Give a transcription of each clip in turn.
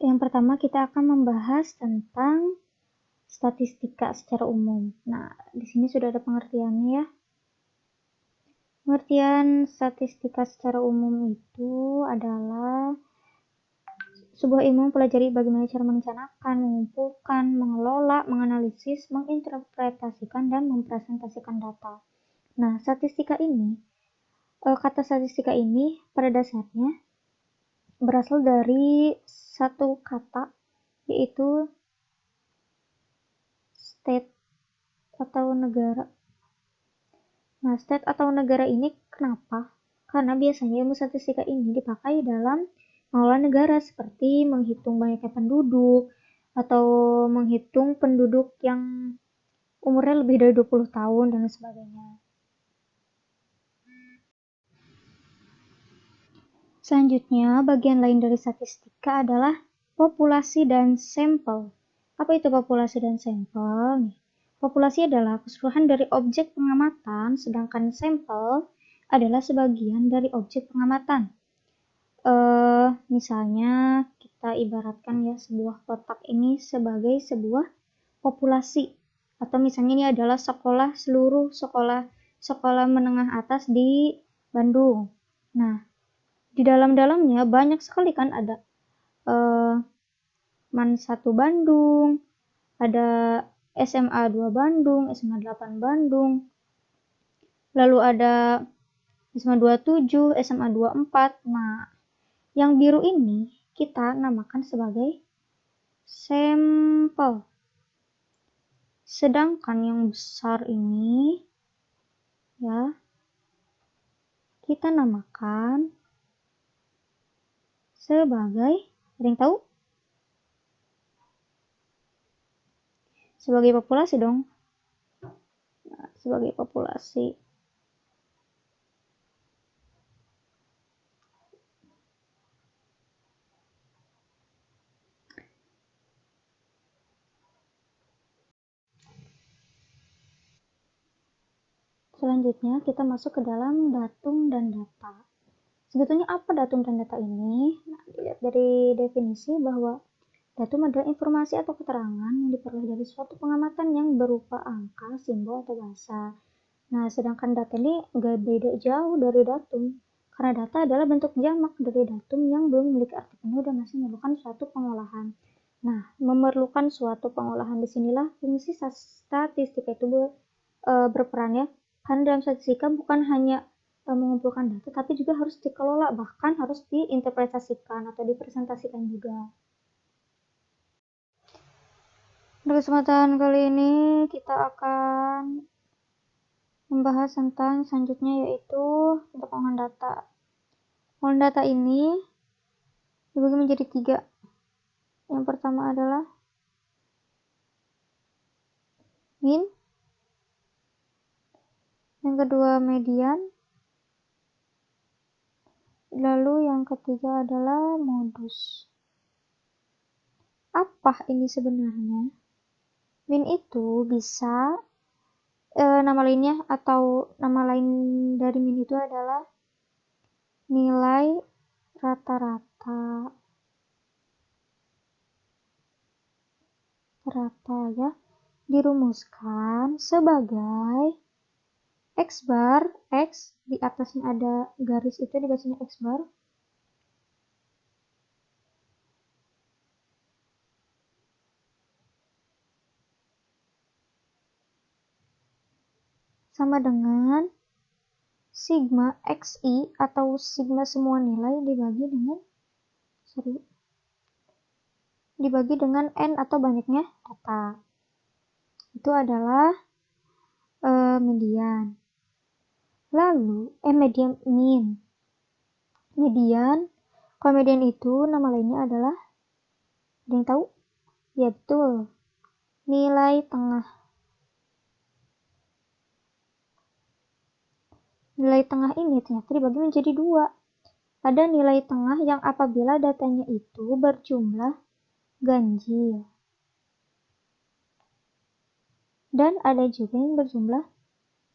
Yang pertama kita akan membahas tentang statistika secara umum. Nah, di sini sudah ada pengertiannya ya. Pengertian statistika secara umum itu adalah sebuah ilmu mempelajari bagaimana cara merencanakan, mengumpulkan, mengelola, menganalisis, menginterpretasikan, dan mempresentasikan data. Nah, kata statistika ini pada dasarnya berasal dari satu kata, yaitu state atau negara. Nah, state atau negara ini kenapa? Karena biasanya ilmu statistika ini dipakai dalam mengelola negara, seperti menghitung banyaknya penduduk atau menghitung penduduk yang umurnya lebih dari 20 tahun dan sebagainya. Selanjutnya, bagian lain dari statistika adalah populasi dan sampel. Apa itu populasi dan sampel? Populasi adalah keseluruhan dari objek pengamatan, sedangkan sampel adalah sebagian dari objek pengamatan. Misalnya kita ibaratkan ya sebuah kotak ini sebagai sebuah populasi, atau misalnya ini adalah seluruh sekolah menengah atas di Bandung. Nah, di dalamnya banyak sekali kan, ada MAN 1 Bandung, ada SMA 2 Bandung, SMA 8 Bandung, lalu ada SMA 27, SMA 24. Nah, yang biru ini kita namakan sebagai sampel. Sedangkan yang besar ini ya kita namakan sebagai, ada yang tahu? Sebagai populasi dong. Nah, sebagai populasi. Selanjutnya kita masuk ke dalam datum dan data. Sebetulnya apa datum dan data ini? Nah, dilihat dari definisi bahwa datum adalah informasi atau keterangan yang diperoleh dari suatu pengamatan yang berupa angka, simbol, atau bahasa. Nah, sedangkan data ini nggak beda jauh dari datum, karena data adalah bentuk jamak dari datum yang belum memiliki arti penuh dan masih memerlukan suatu pengolahan. Nah, memerlukan suatu pengolahan, disinilah fungsi statistika itu berperan ya, karena dalam statistika bukan hanya mengumpulkan data, tapi juga harus dikelola, bahkan harus diinterpretasikan atau dipresentasikan juga. Pada kesempatan kali ini kita akan membahas tentang selanjutnya, yaitu untuk pengolahan data. Pengolahan data ini dibagi menjadi 3. Yang pertama adalah mean, yang kedua median, lalu yang ketiga adalah modus. Apa ini sebenarnya? Mean itu bisa nama lainnya atau nama lain dari mean itu adalah nilai rata-rata ya, dirumuskan sebagai X bar, X di atasnya ada garis itu dikasihnya X bar, sama dengan sigma XI atau sigma semua nilai dibagi dengan N atau banyaknya data. Itu adalah median. Lalu mean. Median, kalau median itu nama lainnya adalah, ada yang tahu? Ya betul, nilai tengah. Nilai tengah ini ternyata dibagi menjadi 2. Ada nilai tengah yang apabila datanya itu berjumlah ganjil. Dan ada juga yang berjumlah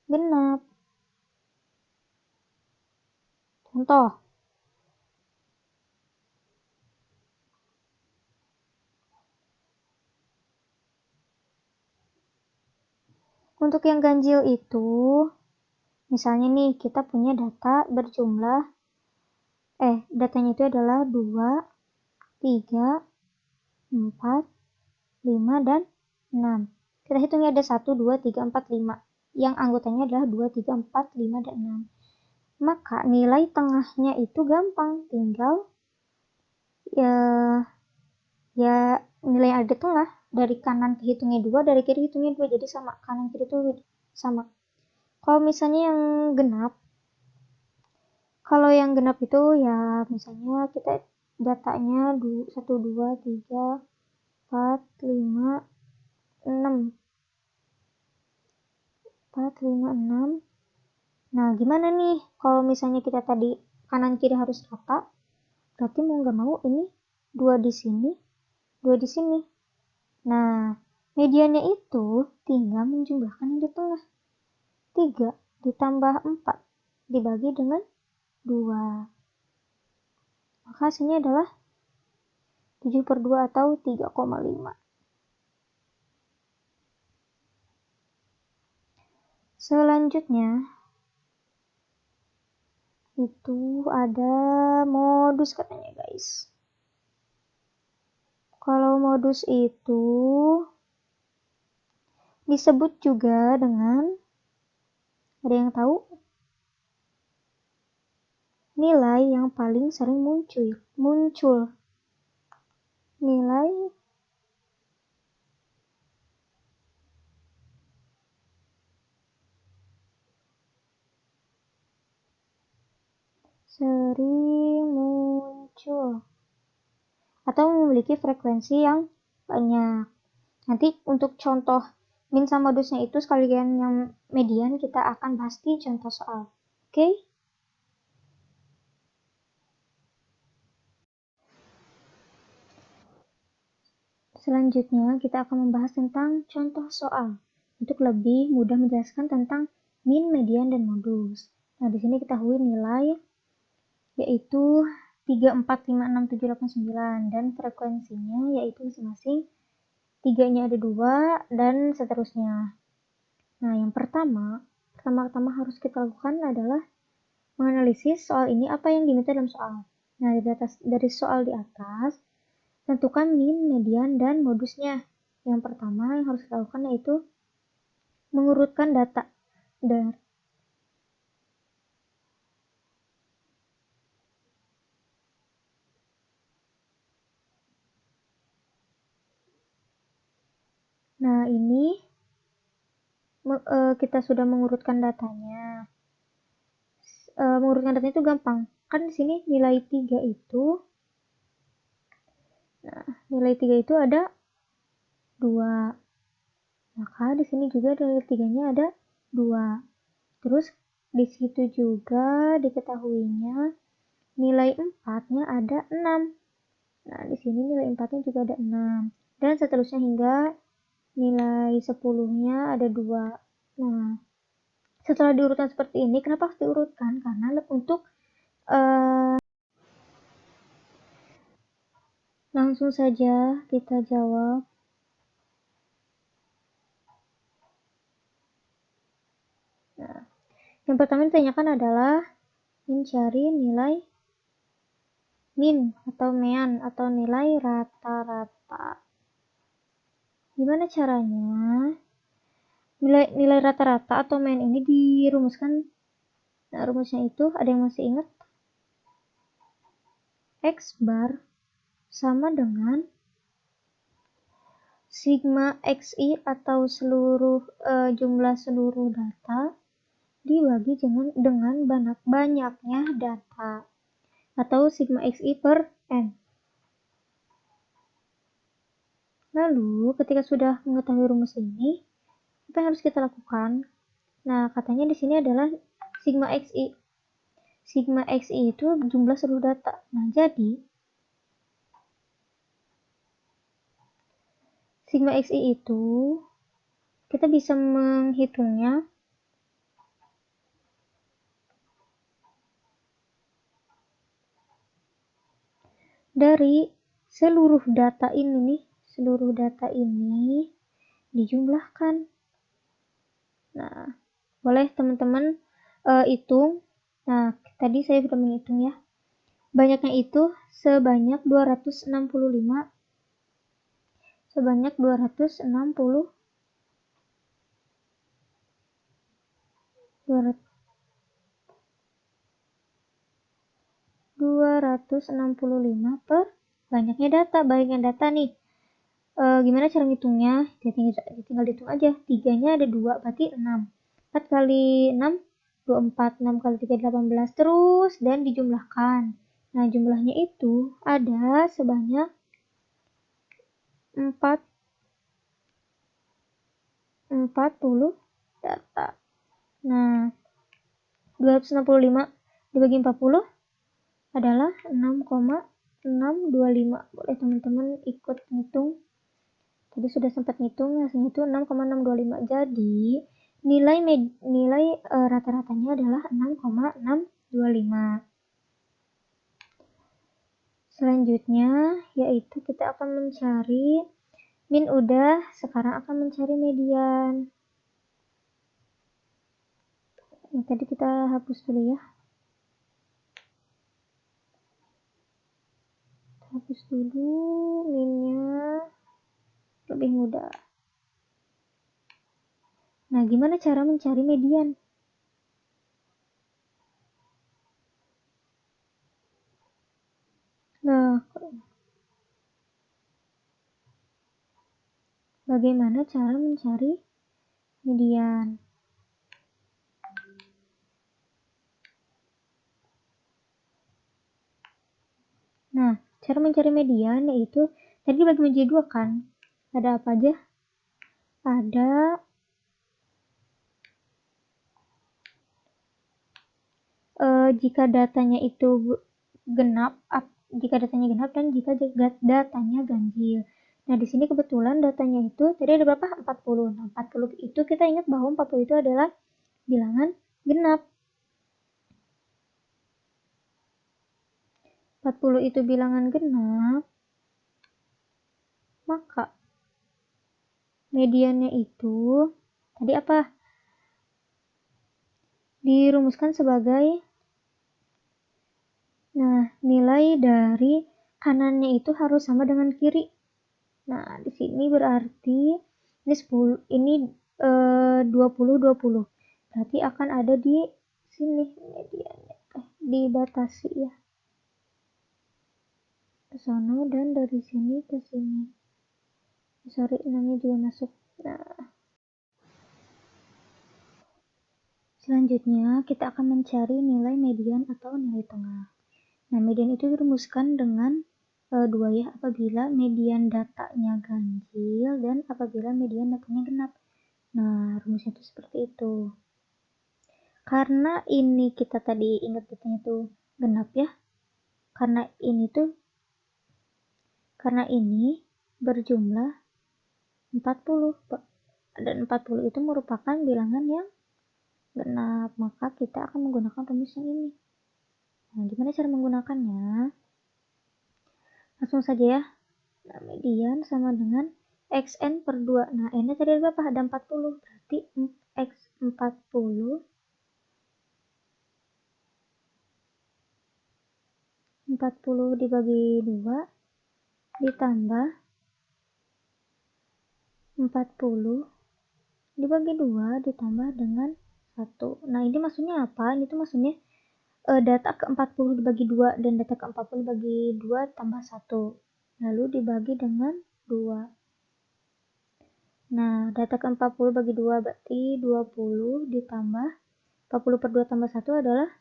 genap. Contoh, Untuk yang ganjil itu, misalnya nih kita punya data berjumlah, datanya itu adalah 2, 3, 4, 5, dan 6. Kita hitungnya ada 1, 2, 3, 4, 5. Yang anggotanya adalah 2, 3, 4, 5, dan 6. Maka nilai tengahnya itu gampang, tinggal ya nilai yang ada di tengah. Dari kanan hitungnya 2, dari kiri hitungnya 2, jadi sama, kanan kiri itu sama. Kalau misalnya yang genap, itu ya misalnya kita datanya 1, 2, 3, 4, 5, 6. 4, 5, 6. Nah, gimana nih kalau misalnya kita tadi kanan kiri harus rata, berarti mau nggak mau ini 2 di sini, 2 di sini. Nah, mediannya itu tinggal menjumlahkan yang di tengah. 3 ditambah 4 dibagi dengan 2. Maka hasilnya adalah 7/2 atau 3,5. Selanjutnya, itu ada modus katanya guys. Kalau modus itu disebut juga dengan, ada yang tahu? Nilai yang paling sering muncul. Nilai sering muncul atau memiliki frekuensi yang banyak. Nanti untuk contoh min sama modusnya itu sekalian yang median kita akan bahas di contoh soal. Oke? Selanjutnya kita akan membahas tentang contoh soal untuk lebih mudah menjelaskan tentang min, median, dan modus. Nah, di sini kita ketahui nilai yaitu 3, 4, 5, 6, 7, 8, 9 dan frekuensinya yaitu masing-masing 3-nya ada 2 dan seterusnya. Nah, yang pertama harus kita lakukan adalah menganalisis soal ini apa yang diminta dalam soal. Nah, dari soal di atas, tentukan min, median, dan modusnya. Yang pertama yang harus kita lakukan yaitu mengurutkan data. Nah, ini kita sudah mengurutkan datanya. Mengurutkan datanya itu gampang. Kan di sini nilai 3 itu, nilai 3 itu ada 2. Maka di sini juga nilai 3-nya ada 2. Terus di situ juga diketahuinya nilai 4-nya ada 6. Nah, di sini nilai 4-nya juga ada 6. Dan seterusnya hingga nilai 10-nya ada 2. Nah, setelah diurutkan seperti ini, kenapa harus diurutkan? Karena untuk langsung saja kita jawab. Nah, yang pertama ditanyakan adalah mencari nilai min atau mean atau nilai rata-rata. Gimana caranya? Nilai rata-rata atau mean ini dirumuskan. Nah, rumusnya itu ada yang masih ingat? X bar sama dengan sigma xi atau jumlah seluruh data dibagi dengan banyaknya data atau sigma xi per n. Lalu ketika sudah mengetahui rumus ini, apa yang harus kita lakukan? Nah, katanya di sini adalah sigma xi. Sigma xi itu jumlah seluruh data. Nah, jadi sigma xi itu kita bisa menghitungnya dari seluruh data ini dijumlahkan. Nah, boleh teman-teman hitung. Nah, tadi saya sudah menghitung ya. Banyaknya itu sebanyak 265. Sebanyak 265 per banyaknya data. Banyaknya data nih. Gimana cara ngitungnya? Ya, tinggal dihitung aja. 3-nya ada 2, berarti 6. 4 kali 6, 24. 6 kali 3, 18. Terus, dan dijumlahkan. Nah, jumlahnya itu ada sebanyak 40 data. Nah, 265 dibagi 40 adalah 6,625. Boleh teman-teman ikut ngitung. Tadi sudah sempat ngitung, hasilnya itu 6,625. Jadi nilai rata-ratanya adalah 6,625. Selanjutnya yaitu kita akan mencari min udah, sekarang akan mencari median. Ini tadi kita hapus dulu ya. Hapus dulu minnya, lebih mudah. Nah, gimana cara mencari median? Nah, bagaimana cara mencari median? Nah, cara mencari median yaitu tadi dibagi menjadi 2 kan? Ada apa aja? Ada jika datanya itu genap, jika datanya genap dan jika datanya ganjil. Nah, di sini kebetulan datanya itu tadi ada berapa? 40. Nah, 40 itu kita ingat bahwa 40 itu adalah bilangan genap. 40 itu bilangan genap, maka mediannya itu tadi apa? Dirumuskan sebagai nilai dari kanannya itu harus sama dengan kiri. Nah, di sini berarti ini 10, ini 20 20. Berarti akan ada di sini mediannya. Dibatasi ya. Ke sana dan dari sini ke sini. Sorry, namanya juga masuk. Nah, selanjutnya kita akan mencari nilai median atau nilai tengah. Nah, median itu dirumuskan dengan 2 ya, apabila median datanya ganjil dan apabila median datanya genap. Nah, rumusnya itu seperti itu. Karena ini kita tadi ingat datanya itu genap ya. Karena ini berjumlah 40 dan 40 itu merupakan bilangan yang genap, maka kita akan menggunakan rumus yang ini. Nah, gimana cara menggunakannya? Langsung saja ya. Nah, median sama dengan xn per 2. Nah, n-nya tadi berapa? Ada 40. Berarti x 40 dibagi 2 ditambah 40 dibagi 2 ditambah dengan 1. Nah, ini maksudnya apa? Ini tuh maksudnya data ke 40 dibagi 2 dan data ke 40 dibagi 2 tambah 1. Lalu dibagi dengan 2. Nah, data ke 40 bagi 2 berarti 20 ditambah 40 per 2 tambah 1 adalah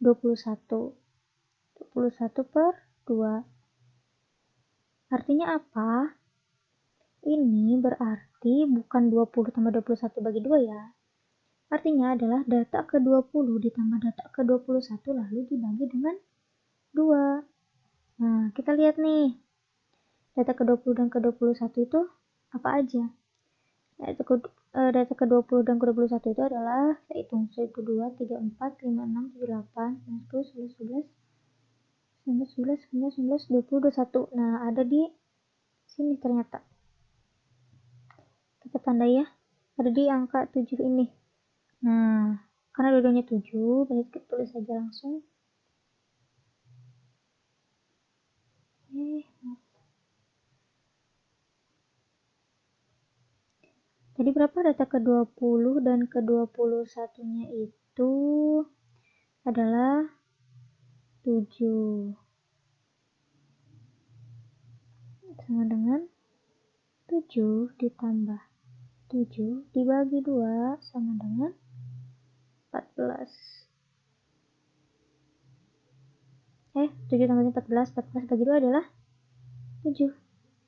21. 21 per 2. Artinya apa? Ini berarti bukan 20 tambah 21 bagi 2 ya. Artinya adalah data ke 20 ditambah data ke 21 lalu dibagi dengan 2. Nah, kita lihat nih. Data ke 20 dan ke 21 itu apa aja? Data ke 20 dan ke 21 itu adalah, saya hitung, 1, 2, 3, 4, 5, 6, 7, 8, 9, 10, 11, 12, 19, 19, 20, 21. Nah, ada di sini ternyata. Kita tandai ya. ada di angka 7 ini. Nah, karena dua-duanya 7, berarti kita tulis saja langsung. Jadi berapa data ke-20 dan ke-21-nya itu adalah 7. Sama dengan 7 ditambah 7 dibagi 2 sama dengan 14. 7 tambah 14 bagi 2 adalah 7.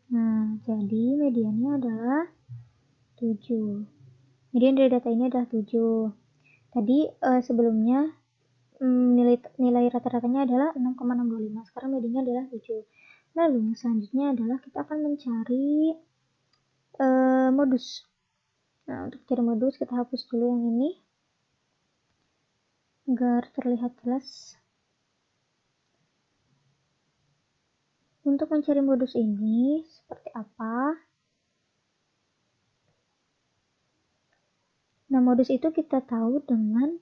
Nah, jadi mediannya adalah 7. Median dari data ini adalah 7. Tadi sebelumnya nilai rata-ratanya adalah 6,625. Sekarang mediannya adalah 7. Lalu selanjutnya adalah kita akan mencari modus. Nah, untuk cari modus kita hapus dulu yang ini agar terlihat jelas. Untuk mencari modus ini seperti apa? Nah, modus itu kita tahu dengan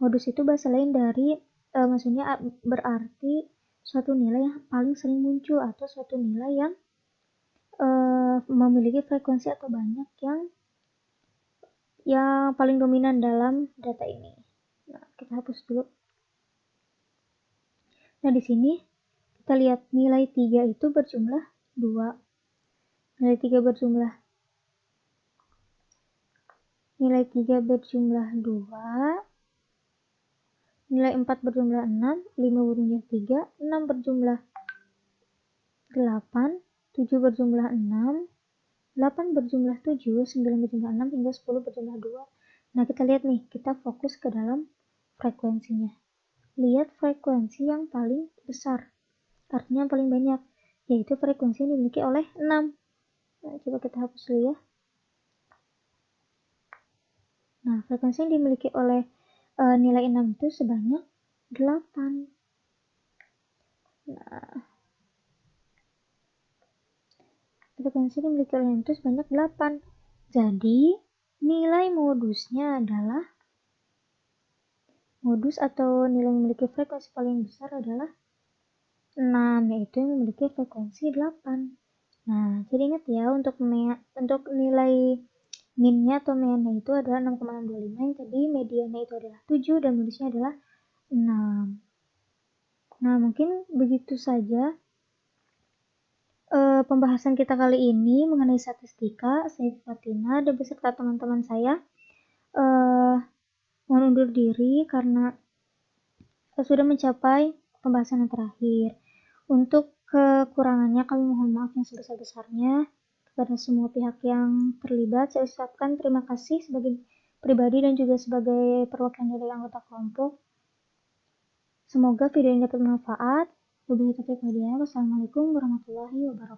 modus itu bahasa lain dari maksudnya berarti suatu nilai yang paling sering muncul atau suatu nilai yang memiliki frekuensi atau banyak yang paling dominan dalam data ini. Nah, kita hapus dulu. Nah, di sini kita lihat nilai 3 itu berjumlah 2. Nilai 3 berjumlah 2. Nilai 4 berjumlah 6, 5 berjumlah 3, 6 berjumlah 8, 7 berjumlah 6, 8 berjumlah 7, 9 berjumlah 6, hingga 10 berjumlah 2. Nah, kita lihat nih, kita fokus ke dalam frekuensinya. Lihat frekuensi yang paling besar, artinya yang paling banyak, yaitu frekuensi yang dimiliki oleh 6. Nah, coba kita hapus dulu ya. Nah, frekuensi yang dimiliki oleh nilai 6 itu sebanyak 8. Nah, frekuensi yang dimiliki oleh 6 itu sebanyak 8. Jadi, nilai modusnya adalah modus atau nilai yang memiliki frekuensi paling besar adalah 6, yaitu yang memiliki frekuensi 8. Nah, jadi ingat ya, untuk nilai minnya atau mediannya itu adalah 6,625, yang tadi mediannya itu adalah 7 dan modusnya adalah 6. Nah, mungkin begitu saja pembahasan kita kali ini mengenai statistika. Saya Fatina dan beserta teman-teman saya mohon undur diri karena sudah mencapai pembahasan yang terakhir. Untuk kekurangannya kami mohon maaf yang sebesar-besarnya. Kepada semua pihak yang terlibat, saya ucapkan terima kasih sebagai pribadi dan juga sebagai perwakilan dari anggota kelompok. Semoga video ini dapat bermanfaat. Wassalamualaikum warahmatullahi wabarakatuh.